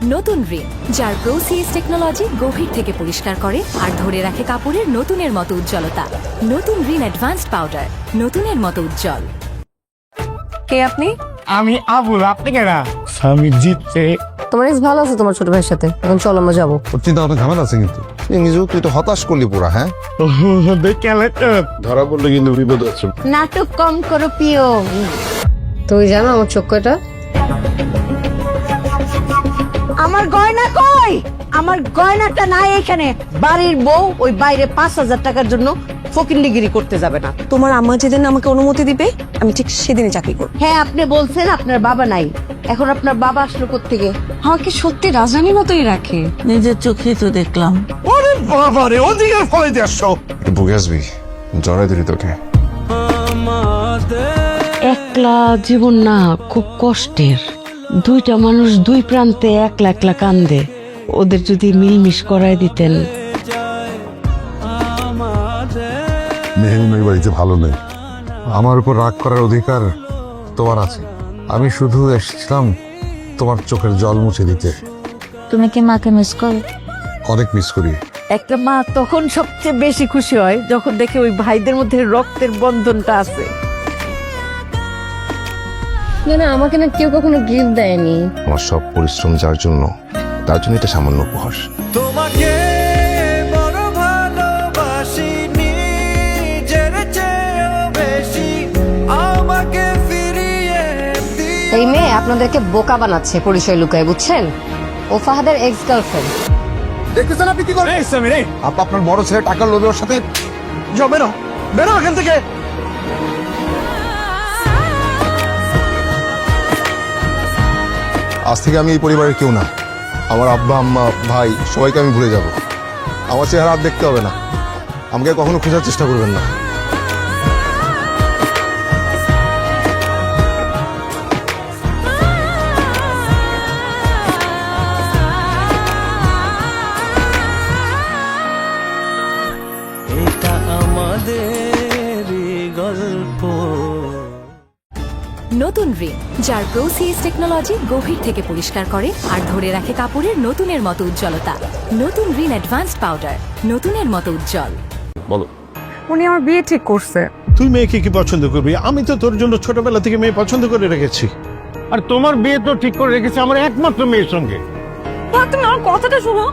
নতুন রিন, যার প্রোসিএস টেকনোলজি গভীর থেকে পরিষ্কার করে আর ধরে রাখে কাপড়ের নতুনের মতো উজ্জ্বলতা। নতুন রিন অ্যাডভান্সড পাউডার, নতুনের মতো উজ্জ্বল। কে আপনি? আমি আবুল, আপনি কেনা? আমি জিততে। তোমার এক্স ভালো আছে তোমার ছোট ভাইয়ের সাথে? এখন চলো আমরা যাবো। তোর চিন্তা ভাবনা ঝামেলা আছে কিন্তু নিজেও তুই তো হতাশ করলি পুরা। হ্যাঁ ধরা পড়লে কিন্তু বিপদ আছে। নাটক কম করো প্রিয়। তুমি জানো আমার চোখ কয়টা? আমার গয়না কই? আমার গয়নাটা নাই এখানে। বাড়ির বউ ওই বাইরে 5,000 টাকার জন্য ফকিন্ডিগিরি করতে যাবে না। তোমার আম্মা যেদিন আমাকে অনুমতি দিবে আমি ঠিক সেদিনই চাকরি করব। হ্যাঁ, আপনি বলছেন আপনার বাবা নাই, এখন আপনার বাবা আসলো কোত্থেকে? আমাকে সত্যি রাজধানীর মতোই রাখে। নিজের চোখেই তো দেখলাম। ওরে বাবা রে, ওদিকে ফলে দিয়ে আসছো। একটু বুকে আসবি, জড়াই দিলি তোকে। একলা জীবন না, খুব কষ্টের। দুইটা মানুষ দুই প্রান্তে একলা একলা কান্দে। ওদের যদি মিলমিশ করাই দিতেন। মেহের এই বাড়িতে ভালো নেই, আমার উপর রাগ করার অধিকার তোমার আছে। আমি শুধু এসেছিলাম তোমার চোখের জল মুছে দিতে। তুমি কি মাকে মিস করো? অনেক মিস করি। একটা মা তখন সবচেয়ে বেশি খুশি হয় যখন দেখে ওই ভাইদের মধ্যে রক্তের বন্ধনটা আছে। না আমাকে না কেউ কখনো গিফট দেয়নি। আমার সব পরিশ্রম যার জন্য, তার জন্য এটা সামান্য উপহার। তোমাকে বড় ভালোবাসি, নিজের চেয়েও বেশি আমাকে ফিরিয়ে দিও। এই মেয়ে আপনাদেরকে বোকা বানাচ্ছে পরিচয় লুকায়, বুঝছেন? ও ফাহাদের এক্স গার্লফ্রেন্ড। দেখতেছেন আপনি কি করবেন? আপা আপনার বড় ছেলে টাকার লোভে ওর সাথে যাও, বেরো বেরো এখান থেকে। আজ থেকে আমি এই পরিবারের কেউ না। আমার আব্বা আম্মা ভাই সবাইকে আমি ভুলে যাব। আমার চেহারা আর দেখতে হবে না, আমাকে কখনো খোঁজার চেষ্টা করবেন না। এটা আমাদের গল্প। নতুন রিন, যার প্রোসিএস টেকনোলজি গভীর থেকে পরিষ্কার করে আর ধরে রাখে কাপড়ের নতুনের মতো উজ্জ্বলতা। নতুন রিন অ্যাডভান্সড পাউডার, নতুনের মতো উজ্জ্বল। বলো। উনি আমার বিয়ে ঠিক করছে। তুই মেয়েকে কি পছন্দ করবি? আমি তো তোর জন্য ছোটবেলা থেকে মেয়ে পছন্দ করে রেখেছি। আর তোমার বিয়ে তো ঠিক করে রেখেছে আমার একমাত্র মেয়ের সঙ্গে। তুমি আমার কথাটা শোনো।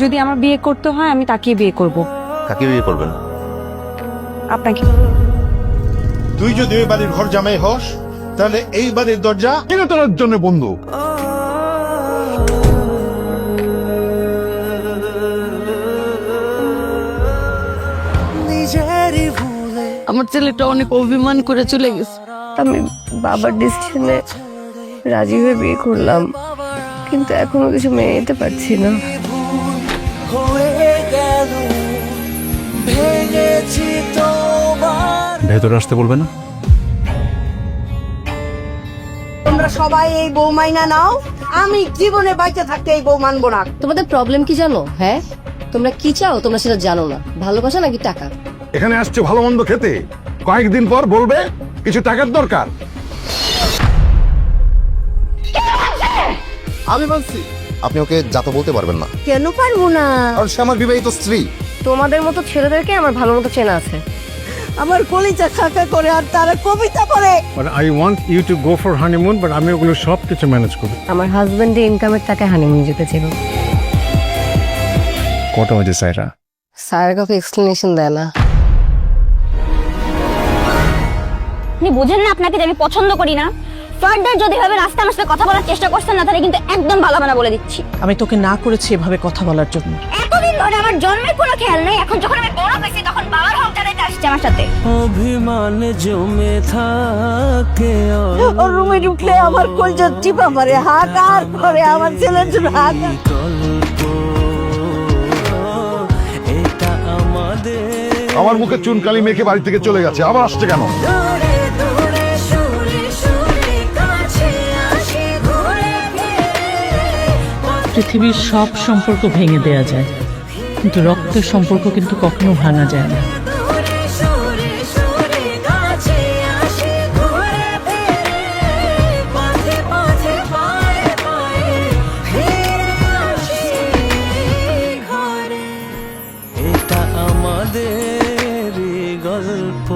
যদি আমার বিয়ে করতে হয় আমি তাকে বিয়ে করব। কাকে বিয়ে করবেন? আপনাকে। তুই যদি ওই বাড়ির ঘর জামাই হস, তাহলে এই বাড়ির দরজা চিরতরের জন্য বন্ধ। নিজেরই ভুলে আমার ছেলেটা অনেক অভিমান করে চলে গেছে। আমি বাবার ডিসিশনে রাজি হয়ে বিয়ে করলাম, কিন্তু এখনো কিছু মেনে নিতে পারছি না। হয়ে গেল, ভেঙেছি তোমার। ভেতরে আসতে বলবে না? তোমরা সবাই এই বউ মাইনা নাও, আমি জীবনে বাইচে থাকতে এই বউ মানবো না। তোমাদের প্রবলেম কি জানো? হ্যাঁ, তোমরা কি চাও তোমরা সেটা জানো না। ভালোবাসা নাকি টাকা? এখানে আসছে ভালো মন্দ খেতে, কয়েকদিন পর বলবে কিছু টাকার দরকার। আমি বলছি আপনি ওকে যাতে বলতে পারবেন না, কেন পারবো না? কারণ সে আমার বিবাহিত স্ত্রী। তোমাদের মতো ছেলেদেরকে আমার ভালো মতো চেনা আছে। আমার কলিজা খাকা করে আর তারা কবিতা পড়ে। But I want you to go for honeymoon, but আমি ওগুলো সব কিছু ম্যানেজ করবো। আমার হাজবেন্ডের ইনকামের টাকায় হানিমুন যেতে ছিল। কটা বাজে সাইরা? স্যার কাউকে এক্সপ্লেনেশন দেয় না। আপনি বুঝেন না আপনাকে যে আমি পছন্দ করি না? ফার্দার যদি ভাবে রাস্তায় আমার সাথে কথা বলার চেষ্টা করছেন না, তাহলে কিন্তু একদম ভালো হবে না বলে দিচ্ছি। আমি তোকে না করেছি এভাবে কথা বলার জন্য। এতদিন ধরে আমার জন্মের কোনো খেয়াল নাই, এখন যখন আমি বড় হয়েছি তখন বাবার হোম টাইতে আসছে আমার সাথে। অভিমান জমে থাকে ওর রুমে ঢুকলে আমার কলিজা টিপা মারে, হাহাকার করে আমার ছেলের জন্য হাহাকার। গল্প। এটা আমাদের। আমার মুখে চুনকালি মেখে বাড়ি থেকে চলে গেছে, আবার আসছে কেন? দূরে দূরে সুরে সুরে কাছে আসি ঘুরে ফিরে। পৃথিবীর সব সম্পর্ক ভেঙে দেয়া যায়, কিন্তু রক্তের সম্পর্ক কিন্তু কখনো ভাঙা যায় না। দূরে সুরে সুরে কাছে আসি ঘুরে ফিরে। পথে পথে পায়ে পায়ে আমাদের গল্প